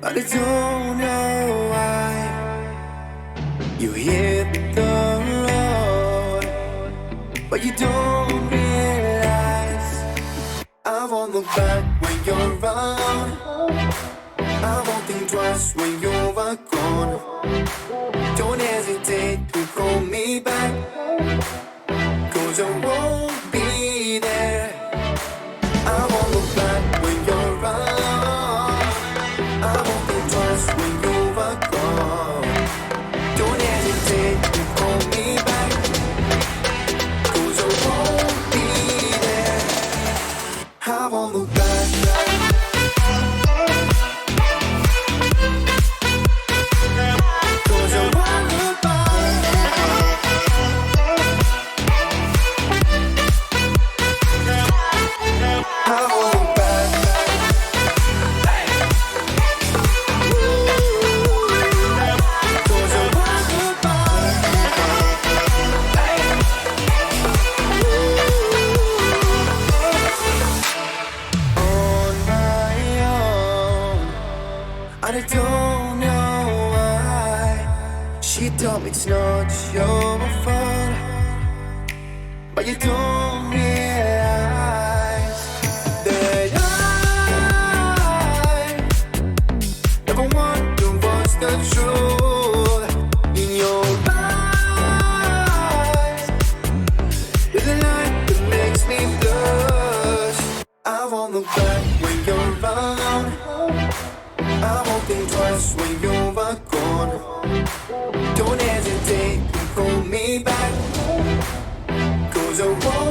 I don't know why you hit the road, but you don't realize I won't look back when you're around. I won't think twice when you're gone. Don't hesitate to call me back, 'cause I won't be there. I won't look back when you're around. I won't think twice when you're gone. Don't hesitate to call me back, 'cause I won't be there. I won't look back. I don't know why she told me it's not your fault, but you don't realize that I never wonder what's the truth in your eyes. You're the light that makes me blush. I won't look back when you're around. I won't think twice when you're gone. Don't hesitate to call me back, 'cause I won't